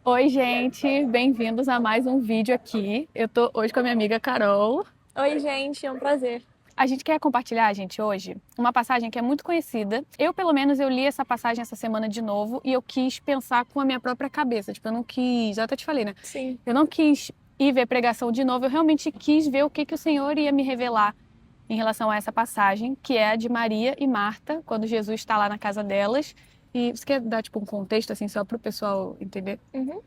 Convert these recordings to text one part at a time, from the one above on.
Oi, gente, bem-vindos a mais um vídeo aqui. Eu tô hoje com a minha amiga Carol. Oi, gente, é um prazer. A gente quer compartilhar, gente, hoje, uma passagem que é muito conhecida. Eu, pelo menos, eu li essa passagem essa semana de novo e eu quis pensar com a minha própria cabeça. Tipo, eu não quis, já até te falei, né? Sim. Eu não quis ir ver pregação de novo, eu realmente quis ver o que que o Senhor ia me revelar em relação a essa passagem, que é a de Maria e Marta, quando Jesus está lá na casa delas. E você quer dar, tipo, um contexto, assim, só para o pessoal entender? Uhum.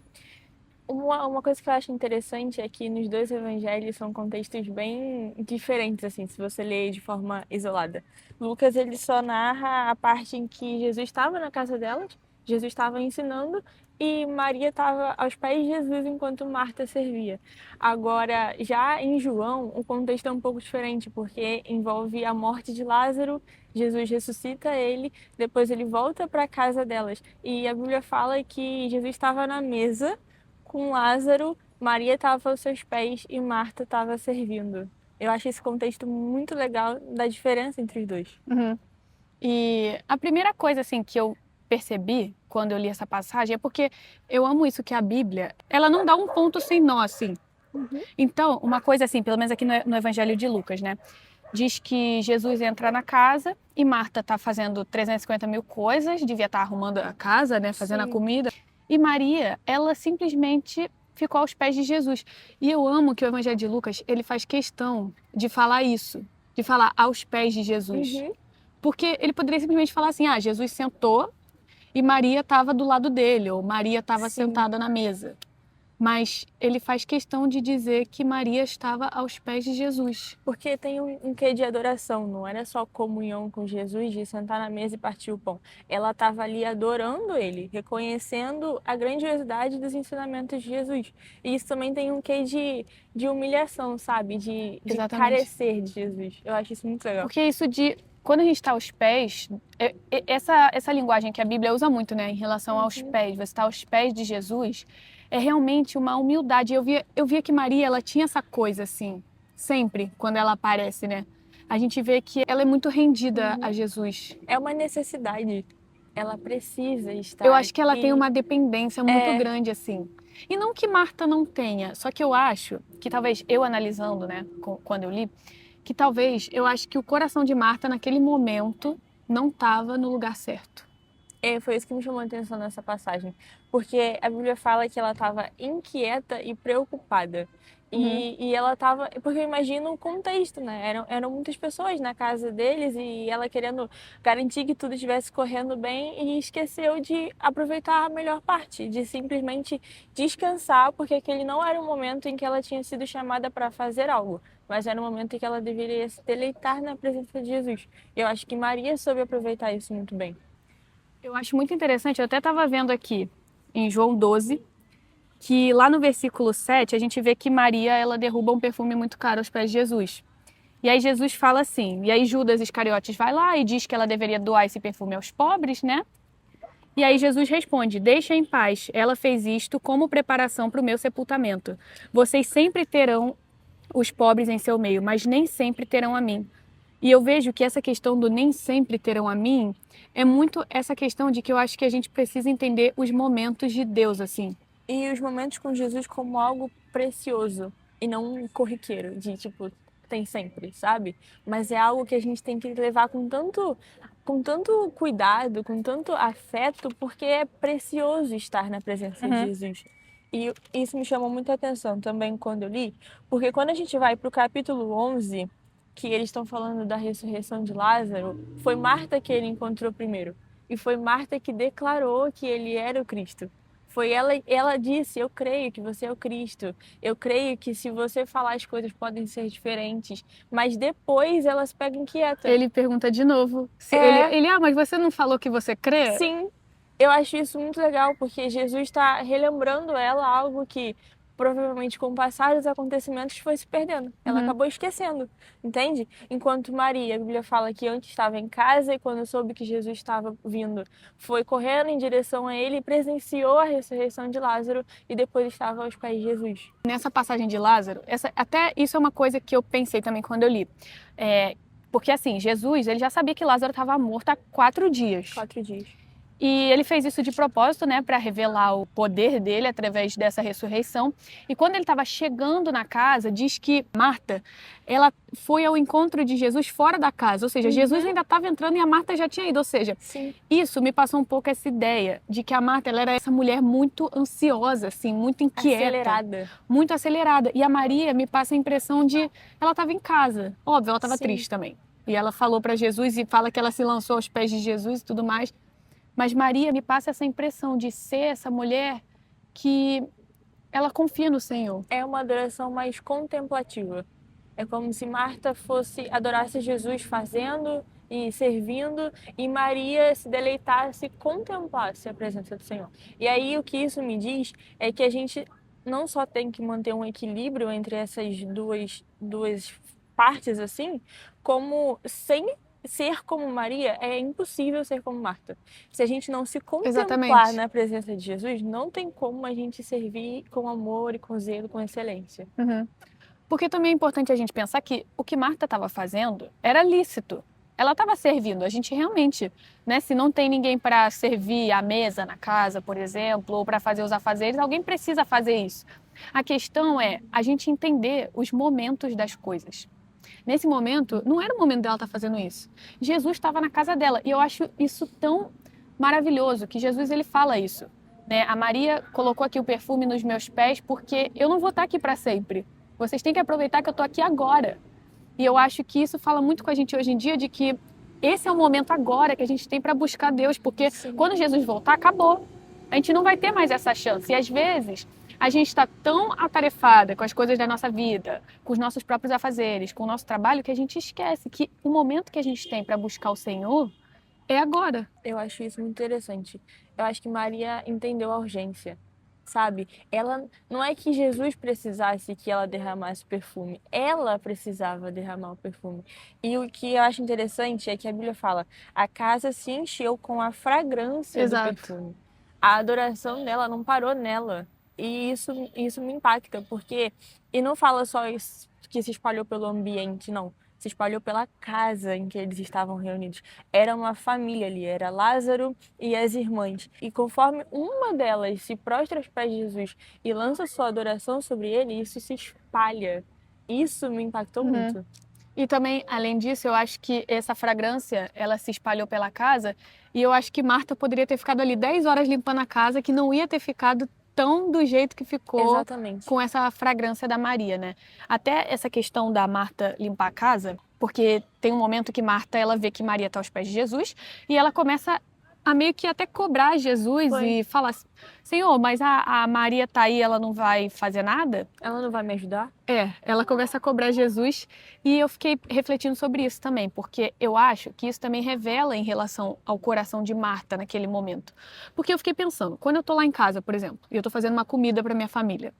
Uma coisa que eu acho interessante é que nos dois evangelhos são contextos bem diferentes, assim, se você ler de forma isolada. Lucas, ele só narra a parte em que Jesus estava na casa delas, Jesus estava ensinando e Maria estava aos pés de Jesus enquanto Marta servia. Agora, já em João, o contexto é um pouco diferente, porque envolve a morte de Lázaro, Jesus ressuscita ele, depois ele volta para a casa delas. E a Bíblia fala que Jesus estava na mesa com Lázaro, Maria estava aos seus pés e Marta estava servindo. Eu acho esse contexto muito legal da diferença entre os dois. Uhum. E a primeira coisa assim que eu percebi quando eu li essa passagem é porque eu amo isso que a Bíblia, ela não dá um ponto sem nó assim. Uhum. Então, uma coisa assim, pelo menos aqui no Evangelho de Lucas, né? Diz que Jesus entra na casa e Marta tá fazendo 350 mil coisas, devia estar arrumando a casa, né? Fazendo a Sim. comida. E Maria, ela simplesmente ficou aos pés de Jesus. E eu amo que o Evangelho de Lucas, ele faz questão de falar isso, de falar aos pés de Jesus. Uhum. Porque ele poderia simplesmente falar assim: ah, Jesus sentou e Maria estava do lado dele, ou Maria estava Sim. sentada na mesa. Mas ele faz questão de dizer que Maria estava aos pés de Jesus. Porque tem um quê de adoração, não era só comunhão com Jesus, de sentar na mesa e partir o pão. Ela estava ali adorando ele, reconhecendo a grandiosidade dos ensinamentos de Jesus. E isso também tem um quê de humilhação, sabe? De Exatamente. carecer de Jesus. Eu acho isso muito legal. Porque isso de. Quando a gente está aos pés, essa linguagem que a Bíblia usa muito, né, em relação aos Uhum. pés, você está aos pés de Jesus, é realmente uma humildade. Eu via que Maria, ela tinha essa coisa assim, sempre, quando ela aparece, né? A gente vê que ela é muito rendida a Uhum. Jesus. É uma necessidade. Ela precisa Eu estar acho que ela tem aqui. uma dependência muito É, grande, assim. E não que Marta não tenha, só que eu acho que talvez eu analisando, né, quando eu li, que talvez eu acho que o coração de Marta naquele momento não estava no lugar certo. foi isso que me chamou a atenção nessa passagem. Porque a Bíblia fala que ela estava inquieta e preocupada. Uhum. E ela estava. Porque eu imagino o contexto, né? Eram muitas pessoas na casa deles e ela querendo garantir que tudo estivesse correndo bem e esqueceu de aproveitar a melhor parte, de simplesmente descansar, porque aquele não era o momento em que ela tinha sido chamada para fazer algo, mas era o momento em que ela deveria se deleitar na presença de Jesus. E eu acho que Maria soube aproveitar isso muito bem. Eu acho muito interessante, eu até estava vendo aqui em João 12, que lá no versículo 7 a gente vê que Maria ela derruba um perfume muito caro aos pés de Jesus. E aí Jesus fala assim, e aí Judas Iscariotes vai lá e diz que ela deveria doar esse perfume aos pobres, né? E aí Jesus responde: deixa em paz, ela fez isto como preparação para o meu sepultamento. Vocês sempre terão os pobres em seu meio, mas nem sempre terão a mim. E eu vejo que essa questão do nem sempre terão a mim é muito essa questão de que eu acho que a gente precisa entender os momentos de Deus, assim. E os momentos com Jesus como algo precioso e não um corriqueiro, de tipo, tem sempre, sabe? Mas é algo que a gente tem que levar com tanto cuidado, com tanto afeto, porque é precioso estar na presença de Uhum. Jesus. E isso me chamou muita atenção também quando eu li, porque quando a gente vai para o capítulo 11, que eles estão falando da ressurreição de Lázaro, foi Marta que ele encontrou primeiro. E foi Marta que declarou que ele era o Cristo. Foi ela disse: Eu creio que você é o Cristo. Eu creio que se você falar as coisas podem ser diferentes. Mas depois ela se pega inquieta. Ele pergunta de novo. Se É, mas você não falou que você crê? sim, eu acho isso muito legal, porque Jesus está relembrando ela algo que provavelmente com o passar dos acontecimentos foi se perdendo. Ela Uhum. acabou esquecendo, entende? Enquanto Maria, a Bíblia fala que antes estava em casa e quando soube que Jesus estava vindo, foi correndo em direção a ele e presenciou a ressurreição de Lázaro e depois estava aos pés de Jesus. Nessa passagem de Lázaro, até isso é uma coisa que eu pensei também quando eu li. Porque assim, Jesus, ele já sabia que Lázaro estava morto há 4 dias. 4 dias. E ele fez isso de propósito, né, para revelar o poder dele através dessa ressurreição. E quando ele estava chegando na casa, diz que Marta, ela foi ao encontro de Jesus fora da casa, ou seja, Jesus ainda estava entrando e a Marta já tinha ido, ou seja, Sim. isso me passou um pouco essa ideia de que a Marta, ela era essa mulher muito ansiosa, assim, muito inquieta, Acelerada. muito acelerada. E a Maria me passa a impressão de ela estava em casa. Óbvio, ela estava Sim. triste também. E ela falou para Jesus e fala que ela se lançou aos pés de Jesus e tudo mais. Mas Maria me passa essa impressão de ser essa mulher que ela confia no Senhor. É uma adoração mais contemplativa. É como se Marta adorasse Jesus fazendo e servindo, e Maria se deleitasse, contemplasse a presença do Senhor. E aí o que isso me diz é que a gente não só tem que manter um equilíbrio entre essas duas partes assim, como sem ser como Maria, é impossível ser como Marta. Se a gente não se contemplar Exatamente. na presença de Jesus, não tem como a gente servir com amor e com zelo, com excelência. Uhum. Porque também é importante a gente pensar que o que Marta estava fazendo era lícito. Ela estava servindo. A gente realmente, né, se não tem ninguém para servir a mesa na casa, por exemplo, ou para fazer os afazeres, alguém precisa fazer isso. A questão é a gente entender os momentos das coisas. Nesse momento, não era o momento dela estar fazendo isso. Jesus estava na casa dela. E eu acho isso tão maravilhoso que Jesus ele fala isso. Né? A Maria colocou aqui o perfume nos meus pés porque eu não vou estar aqui para sempre. Vocês têm que aproveitar que eu estou aqui agora. E eu acho que isso fala muito com a gente hoje em dia de que esse é o momento agora que a gente tem para buscar Deus, porque quando Jesus voltar, acabou. A gente não vai ter mais essa chance. E às vezes a gente está tão atarefada com as coisas da nossa vida, com os nossos próprios afazeres, com o nosso trabalho, que a gente esquece que o momento que a gente tem para buscar o Senhor é agora. Eu acho isso muito interessante. Eu acho que Maria entendeu a urgência, sabe? Ela não é que Jesus precisasse que ela derramasse o perfume, ela precisava derramar o perfume. E o que eu acho interessante é que a Bíblia fala: a casa se encheu com a fragrância do Exato. perfume. A adoração dela não parou nela. E isso me impacta, porque e não fala só isso que se espalhou pelo ambiente, não. Se espalhou pela casa em que eles estavam reunidos. Era uma família ali, era Lázaro e as irmãs. E conforme uma delas se prostra aos pés de Jesus e lança sua adoração sobre ele, isso se espalha. Isso me impactou muito. E também, além disso, eu acho que essa fragrância, ela se espalhou pela casa e eu acho que Marta poderia ter ficado ali 10 horas limpando a casa, que não ia ter ficado tão do jeito que ficou Exatamente. com essa fragrância da Maria, né? Até essa questão da Marta limpar a casa, porque tem um momento que Marta, ela vê que Maria está aos pés de Jesus e ela começa a meio que até cobrar Jesus e falar assim, Senhor, mas a Maria tá aí, ela não vai fazer nada? Ela não vai me ajudar? Ela começa a cobrar Jesus e eu fiquei refletindo sobre isso também, porque eu acho que isso também revela em relação ao coração de Marta naquele momento. Porque eu fiquei pensando, quando eu tô lá em casa, por exemplo, e eu tô fazendo uma comida para minha família,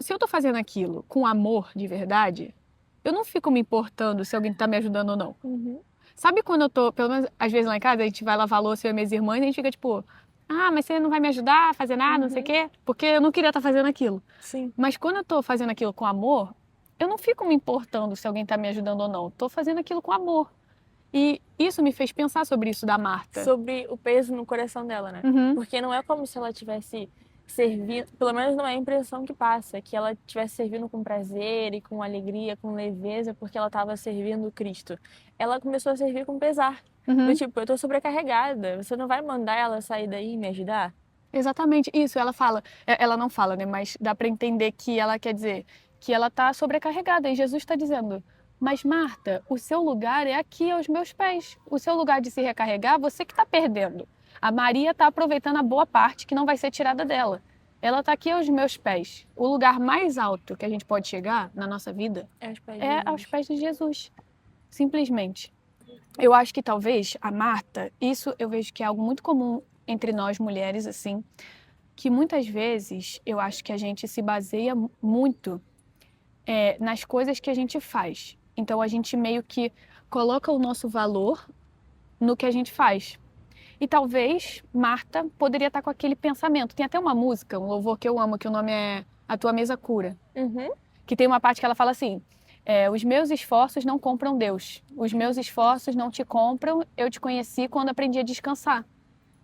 se eu tô fazendo aquilo com amor de verdade, eu não fico me importando se alguém tá me ajudando ou não. Uhum. Sabe quando eu tô, pelo menos às vezes lá em casa, a gente vai lavar louça eu e minhas irmãs e a gente fica tipo, mas você não vai me ajudar a fazer nada, não sei o quê? Porque eu não queria estar fazendo aquilo. Sim. Mas quando eu tô fazendo aquilo com amor, eu não fico me importando se alguém tá me ajudando ou não. Tô fazendo aquilo com amor. E isso me fez pensar sobre isso da Marta. Sobre o peso no coração dela, né? Uhum. Porque não é como se ela tivesse servindo, pelo menos não é a impressão que passa, que ela estivesse servindo com prazer e com alegria, com leveza, porque ela estava servindo Cristo. Ela começou a servir com pesar. Do tipo, eu tô sobrecarregada, você não vai mandar ela sair daí e me ajudar? Exatamente, isso, ela não fala, né, mas dá para entender que ela quer dizer que ela tá sobrecarregada e Jesus está dizendo, mas Marta, o seu lugar é aqui aos meus pés, o seu lugar de se recarregar, você que está perdendo. A Maria está aproveitando a boa parte que não vai ser tirada dela. Ela está aqui aos meus pés. O lugar mais alto que a gente pode chegar na nossa vida é aos pés de Jesus, simplesmente. Eu acho que talvez a Marta, isso eu vejo que é algo muito comum entre nós mulheres, assim, que muitas vezes eu acho que a gente se baseia muito nas coisas que a gente faz. Então a gente meio que coloca o nosso valor no que a gente faz. E talvez Marta poderia estar com aquele pensamento. Tem até uma música, um louvor que eu amo, que o nome é A Tua Mesa Cura. Uhum. Que tem uma parte que ela fala assim, os meus esforços não compram Deus. Os meus esforços não te compram, eu te conheci quando aprendi a descansar.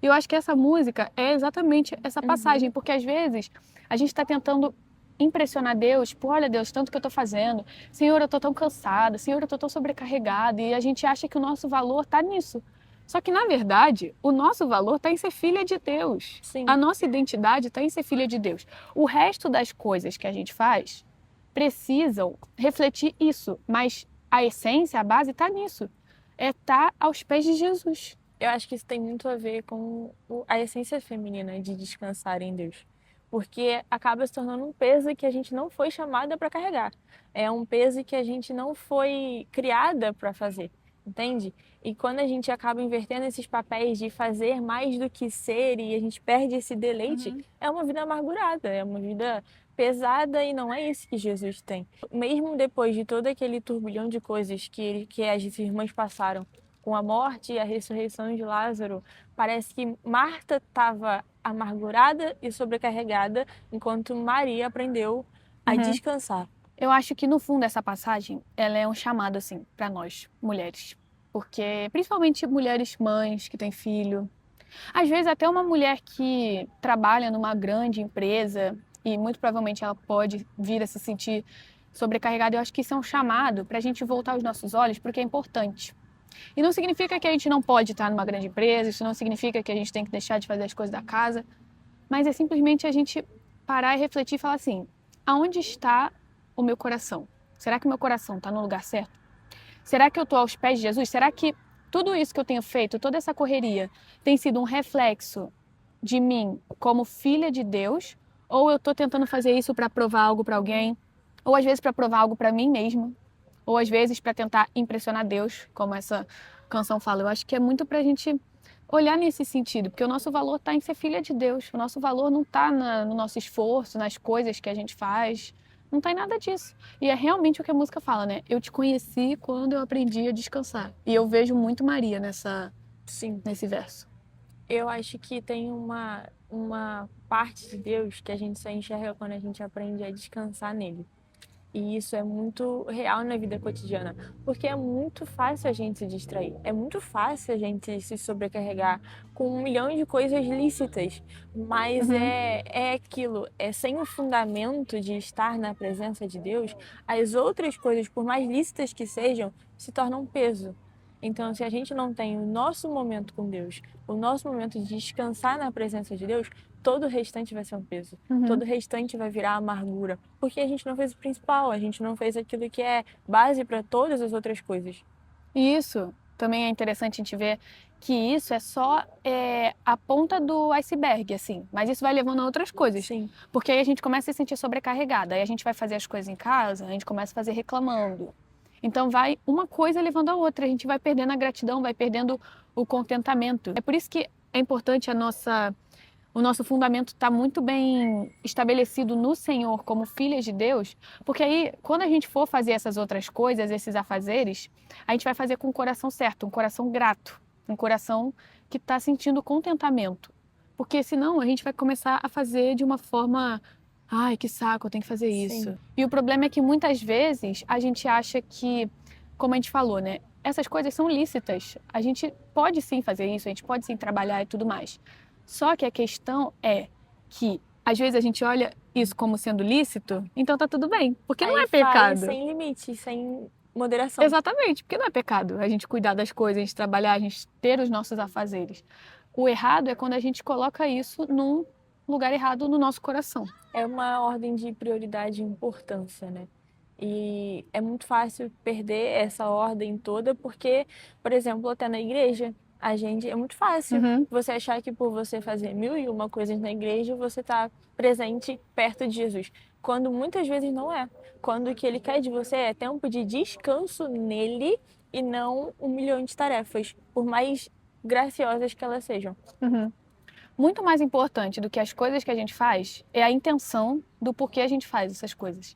E eu acho que essa música é exatamente essa passagem, porque às vezes a gente está tentando impressionar Deus, tipo, olha Deus, tanto que eu tô fazendo, Senhor, eu tô tão cansada, Senhor, eu tô tão sobrecarregada, e a gente acha que o nosso valor tá nisso. Só que, na verdade, o nosso valor está em ser filha de Deus. Sim. A nossa identidade está em ser filha de Deus. O resto das coisas que a gente faz precisam refletir isso, mas a essência, a base está nisso. É estar aos pés de Jesus. Eu acho que isso tem muito a ver com a essência feminina de descansar em Deus. Porque acaba se tornando um peso que a gente não foi chamada para carregar. É um peso que a gente não foi criada para fazer, entende? E quando a gente acaba invertendo esses papéis de fazer mais do que ser e a gente perde esse deleite, é uma vida amargurada, é uma vida pesada e não é isso que Jesus tem. Mesmo depois de todo aquele turbilhão de coisas que as irmãs passaram, com a morte e a ressurreição de Lázaro, parece que Marta estava amargurada e sobrecarregada, enquanto Maria aprendeu a descansar. Eu acho que no fundo essa passagem, ela é um chamado assim para nós, mulheres. Porque principalmente mulheres mães que têm filho, às vezes até uma mulher que trabalha numa grande empresa e muito provavelmente ela pode vir a se sentir sobrecarregada. Eu acho que isso é um chamado para a gente voltar os nossos olhos porque é importante. E não significa que a gente não pode estar numa grande empresa, isso não significa que a gente tem que deixar de fazer as coisas da casa, mas é simplesmente a gente parar e refletir e falar assim, aonde está o meu coração? Será que o meu coração está no lugar certo? Será que eu estou aos pés de Jesus? Será que tudo isso que eu tenho feito, toda essa correria, tem sido um reflexo de mim como filha de Deus? Ou eu estou tentando fazer isso para provar algo para alguém? Ou às vezes para provar algo para mim mesma? Ou às vezes para tentar impressionar Deus, como essa canção fala. Eu acho que é muito para a gente olhar nesse sentido, porque o nosso valor está em ser filha de Deus. O nosso valor não está no nosso esforço, nas coisas que a gente faz. Não tem nada disso. E é realmente o que a música fala, né? Eu te conheci quando eu aprendi a descansar. E eu vejo muito Maria Sim, nesse verso. eu acho que tem uma parte de Deus que a gente só enxerga quando a gente aprende a descansar nele. E isso é muito real na vida cotidiana, porque é muito fácil a gente se distrair, é muito fácil a gente se sobrecarregar com 1 milhão de coisas lícitas, mas é aquilo, é sem o fundamento de estar na presença de Deus, as outras coisas, por mais lícitas que sejam, se tornam um peso. Então, se a gente não tem o nosso momento com Deus, o nosso momento de descansar na presença de Deus, todo o restante vai ser um peso. Todo o restante vai virar amargura. Porque a gente não fez o principal, a gente não fez aquilo que é base para todas as outras coisas. E isso também é interessante a gente ver que isso é só a ponta do iceberg, assim. Mas isso vai levando a outras coisas. Sim. Porque aí a gente começa a se sentir sobrecarregada. Aí a gente vai fazer as coisas em casa, a gente começa a fazer reclamando. Então vai uma coisa levando a outra. A gente vai perdendo a gratidão, vai perdendo o contentamento. É por isso que é importante o nosso fundamento estar muito bem estabelecido no Senhor como filhas de Deus, porque aí, quando a gente for fazer essas outras coisas, esses afazeres, a gente vai fazer com o coração certo, um coração grato, um coração que está sentindo contentamento. Porque senão a gente vai começar a fazer de uma forma, ai, que saco, eu tenho que fazer isso. Sim. E o problema é que muitas vezes a gente acha que, como a gente falou, né? Essas coisas são lícitas. A gente pode sim fazer isso, a gente pode sim trabalhar e tudo mais. Só que a questão é que, às vezes, a gente olha isso como sendo lícito, então tá tudo bem, porque não Aí é pecado. faz sem limite, sem moderação. Exatamente, porque não é pecado a gente cuidar das coisas, a gente trabalhar, a gente ter os nossos afazeres. O errado é quando a gente coloca isso num lugar errado no nosso coração. É uma ordem de prioridade e importância, né? E é muito fácil perder essa ordem toda, porque, por exemplo, até na igreja, a gente é muito fácil você achar que por você fazer 1001 coisas na igreja, você está presente perto de Jesus. Quando muitas vezes não é. Quando o que ele quer de você é tempo de descanso nele e não 1 milhão de tarefas, por mais graciosas que elas sejam. Muito mais importante do que as coisas que a gente faz é a intenção do porquê a gente faz essas coisas.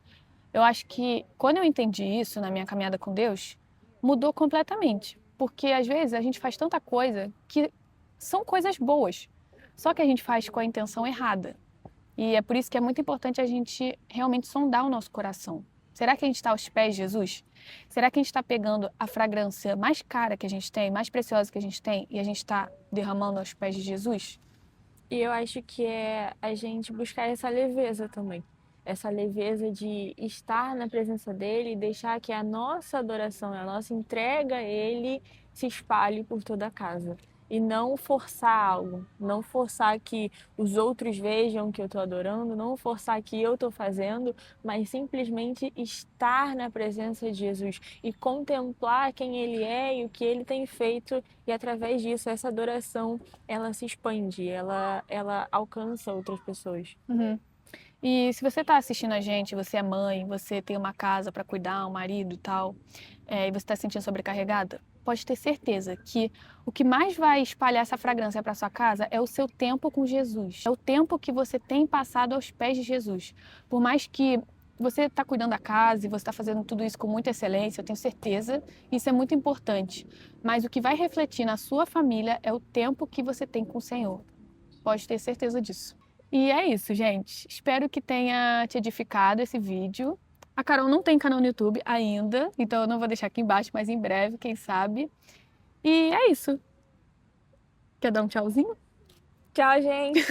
Eu acho que quando eu entendi isso na minha caminhada com Deus, mudou completamente. Porque às vezes a gente faz tanta coisa que são coisas boas, só que a gente faz com a intenção errada. E é por isso que é muito importante a gente realmente sondar o nosso coração. Será que a gente está aos pés de Jesus? Será que a gente está pegando a fragrância mais cara que a gente tem, mais preciosa que a gente tem, e a gente está derramando aos pés de Jesus? E eu acho que é a gente buscar essa leveza também. Essa leveza de estar na presença dele e deixar que a nossa adoração, a nossa entrega a ele se espalhe por toda a casa. E não forçar algo, não forçar que os outros vejam que eu estou adorando, não forçar que eu estou fazendo, mas simplesmente estar na presença de Jesus e contemplar quem ele é e o que ele tem feito, e através disso, essa adoração ela se expande, ela alcança outras pessoas. Uhum. E se você está assistindo a gente, você é mãe, você tem uma casa para cuidar, um marido e tal, e você está se sentindo sobrecarregada, pode ter certeza que o que mais vai espalhar essa fragrância para sua casa é o seu tempo com Jesus. É o tempo que você tem passado aos pés de Jesus. Por mais que você está cuidando da casa e você está fazendo tudo isso com muita excelência, eu tenho certeza, isso é muito importante. Mas o que vai refletir na sua família é o tempo que você tem com o Senhor. Pode ter certeza disso. E é isso, gente. Espero que tenha te edificado esse vídeo. A Carol não tem canal no YouTube ainda, então eu não vou deixar aqui embaixo, mas em breve, quem sabe. E é isso. Quer dar um tchauzinho? Tchau, gente!